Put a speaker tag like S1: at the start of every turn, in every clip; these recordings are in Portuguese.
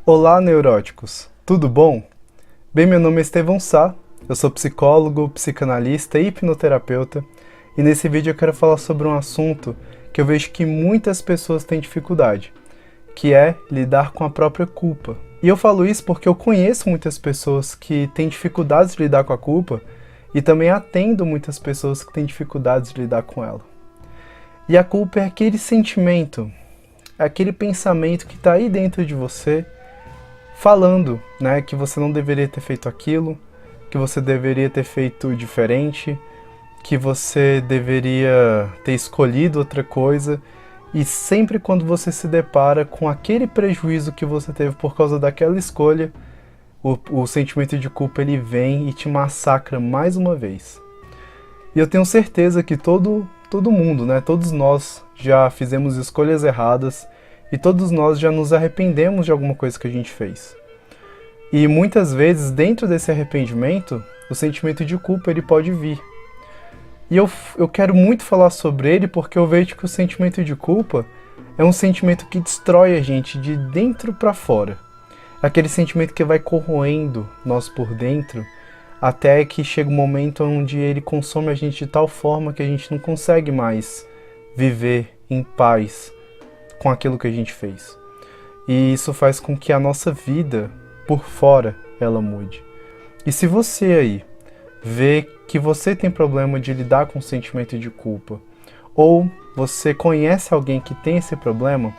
S1: Olá, neuróticos! Tudo bom? Bem, meu nome é Estevão Sá, eu sou psicólogo, psicanalista e hipnoterapeuta, e nesse vídeo eu quero falar sobre um assunto que eu vejo que muitas pessoas têm dificuldade, que é lidar com a própria culpa. E eu falo isso porque eu conheço muitas pessoas que têm dificuldades de lidar com a culpa e também atendo muitas pessoas que têm dificuldades de lidar com ela. E a culpa é aquele sentimento, é aquele pensamento que está aí dentro de você, falando, né, que você não deveria ter feito aquilo, que você deveria ter feito diferente, que você deveria ter escolhido outra coisa, e sempre quando você se depara com aquele prejuízo que você teve por causa daquela escolha, o sentimento de culpa ele vem e te massacra mais uma vez. E eu tenho certeza que todo mundo, né, todos nós já fizemos escolhas erradas, e todos nós já nos arrependemos de alguma coisa que a gente fez. E muitas vezes, dentro desse arrependimento, o sentimento de culpa ele pode vir. E eu quero muito falar sobre ele porque eu vejo que o sentimento de culpa é um sentimento que destrói a gente de dentro para fora. É aquele sentimento que vai corroendo nós por dentro até que chega um momento onde ele consome a gente de tal forma que a gente não consegue mais viver em paz com aquilo que a gente fez. E isso faz com que a nossa vida, por fora, ela mude. E se você aí vê que você tem problema de lidar com o sentimento de culpa, ou você conhece alguém que tem esse problema,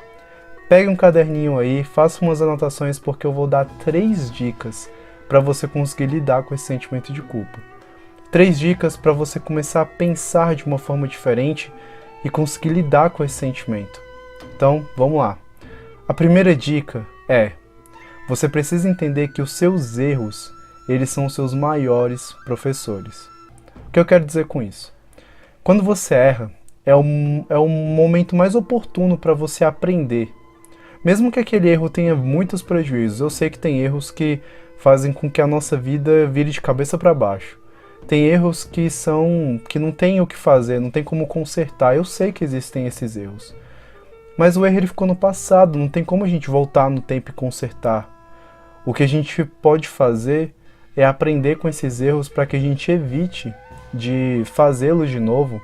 S1: pegue um caderninho aí, faça umas anotações porque eu vou dar 3 dicas para você conseguir lidar com esse sentimento de culpa. 3 dicas para você começar a pensar de uma forma diferente e conseguir lidar com esse sentimento. Então, vamos lá. A primeira dica é: você precisa entender que os seus erros, eles são os seus maiores professores. O que eu quero dizer com isso? Quando você erra, é o momento mais oportuno para você aprender. Mesmo que aquele erro tenha muitos prejuízos, eu sei que tem erros que fazem com que a nossa vida vire de cabeça para baixo. Tem erros que não tem o que fazer, não tem como consertar. Eu sei que existem esses erros. Mas o erro ele ficou no passado, não tem como a gente voltar no tempo e consertar. O que a gente pode fazer é aprender com esses erros para que a gente evite de fazê-los de novo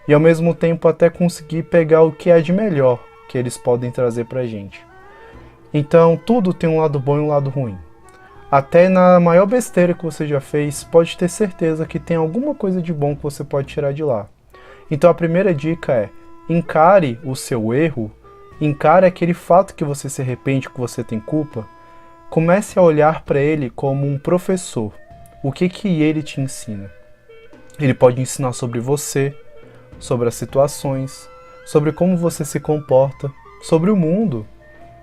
S1: e ao mesmo tempo até conseguir pegar o que é de melhor que eles podem trazer para a gente. Então tudo tem um lado bom e um lado ruim. Até na maior besteira que você já fez, pode ter certeza que tem alguma coisa de bom que você pode tirar de lá. Então a primeira dica é: encare o seu erro, encare aquele fato que você se arrepende, que você tem culpa, comece a olhar para ele como um professor. O que ele te ensina? Ele pode ensinar sobre você, sobre as situações, sobre como você se comporta, sobre o mundo,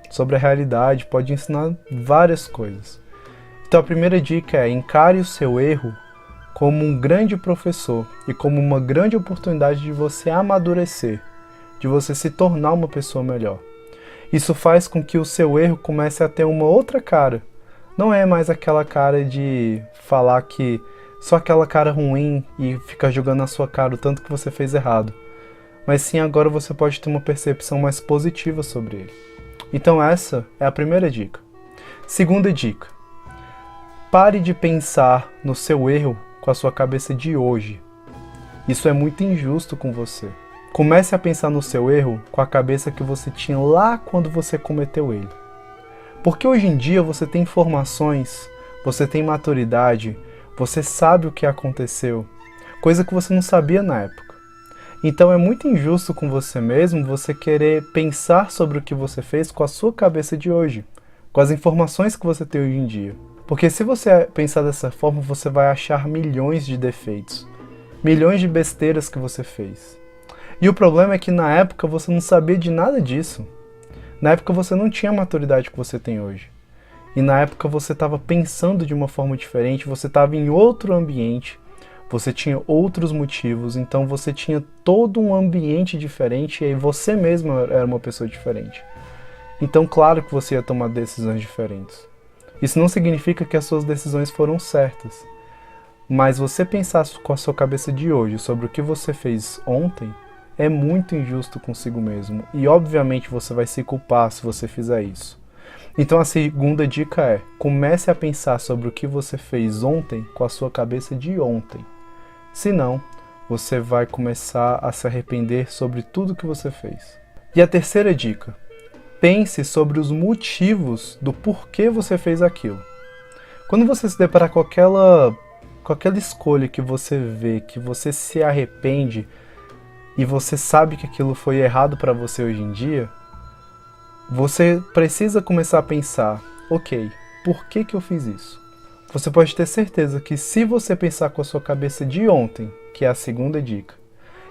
S1: sobre a realidade, pode ensinar várias coisas. Então a primeira dica é: encare o seu erro como um grande professor e como uma grande oportunidade de você amadurecer, de você se tornar uma pessoa melhor. Isso faz com que o seu erro comece a ter uma outra cara. Não é mais aquela cara de falar que só aquela cara ruim e ficar jogando na sua cara o tanto que você fez errado. Mas sim, agora você pode ter uma percepção mais positiva sobre ele. Então essa é a primeira dica. Segunda dica: pare de pensar no seu erro com a sua cabeça de hoje. Isso é muito injusto com você. Comece a pensar no seu erro com a cabeça que você tinha lá quando você cometeu ele. Porque hoje em dia você tem informações, você tem maturidade, você sabe o que aconteceu, coisa que você não sabia na época. Então é muito injusto com você mesmo você querer pensar sobre o que você fez com a sua cabeça de hoje, com as informações que você tem hoje em dia. Porque se você pensar dessa forma, você vai achar milhões de defeitos, milhões de besteiras que você fez. E o problema é que na época você não sabia de nada disso. Na época você não tinha a maturidade que você tem hoje. E na época você estava pensando de uma forma diferente, você estava em outro ambiente, você tinha outros motivos, então você tinha todo um ambiente diferente e aí você mesmo era uma pessoa diferente. Então claro que você ia tomar decisões diferentes. Isso não significa que as suas decisões foram certas. Mas você pensar com a sua cabeça de hoje sobre o que você fez ontem é muito injusto consigo mesmo. E obviamente você vai se culpar se você fizer isso. Então a segunda dica é: comece a pensar sobre o que você fez ontem com a sua cabeça de ontem. Senão, você vai começar a se arrepender sobre tudo que você fez. E a terceira dica: pense sobre os motivos do porquê você fez aquilo. Quando você se deparar com aquela escolha que você vê, que você se arrepende e você sabe que aquilo foi errado para você hoje em dia, você precisa começar a pensar: ok, por que eu fiz isso? Você pode ter certeza que se você pensar com a sua cabeça de ontem, que é a segunda dica,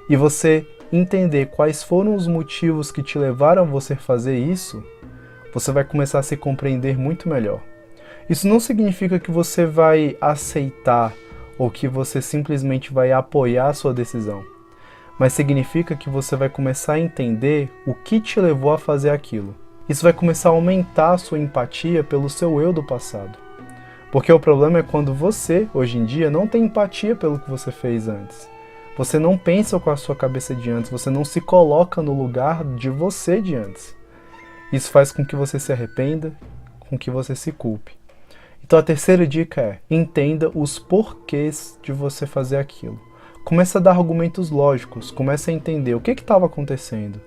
S1: e você entender quais foram os motivos que te levaram a você fazer isso, você vai começar a se compreender muito melhor. Isso não significa que você vai aceitar ou que você simplesmente vai apoiar a sua decisão, mas significa que você vai começar a entender o que te levou a fazer aquilo. Isso vai começar a aumentar a sua empatia pelo seu eu do passado. Porque o problema é quando você, hoje em dia, não tem empatia pelo que você fez antes. Você não pensa com a sua cabeça de antes, você não se coloca no lugar de você de antes. Isso faz com que você se arrependa, com que você se culpe. Então a terceira dica é: entenda os porquês de você fazer aquilo. Comece a dar argumentos lógicos, comece a entender o que estava acontecendo.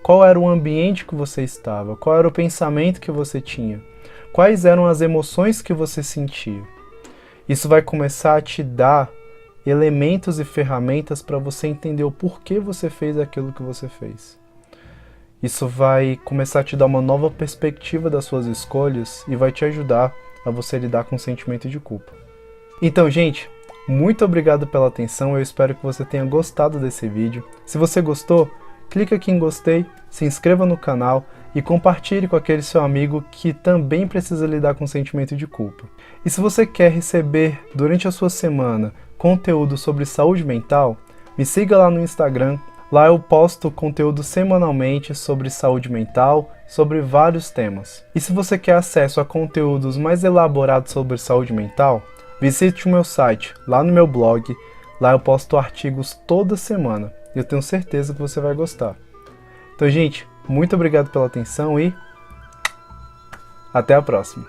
S1: Qual era o ambiente que você estava? Qual era o pensamento que você tinha? Quais eram as emoções que você sentia? Isso vai começar a te dar elementos e ferramentas para você entender o porquê você fez aquilo que você fez. Isso vai começar a te dar uma nova perspectiva das suas escolhas e vai te ajudar a você lidar com o sentimento de culpa. Então, gente, muito obrigado pela atenção, eu espero que você tenha gostado desse vídeo. Se você gostou, clique aqui em gostei, se inscreva no canal e compartilhe com aquele seu amigo que também precisa lidar com o sentimento de culpa. E se você quer receber durante a sua semana conteúdo sobre saúde mental, me siga lá no Instagram. Lá eu posto conteúdo semanalmente sobre saúde mental, sobre vários temas. E se você quer acesso a conteúdos mais elaborados sobre saúde mental, visite o meu site, lá no meu blog. Lá eu posto artigos toda semana. E eu tenho certeza que você vai gostar. Então, gente, muito obrigado pela atenção e até a próxima.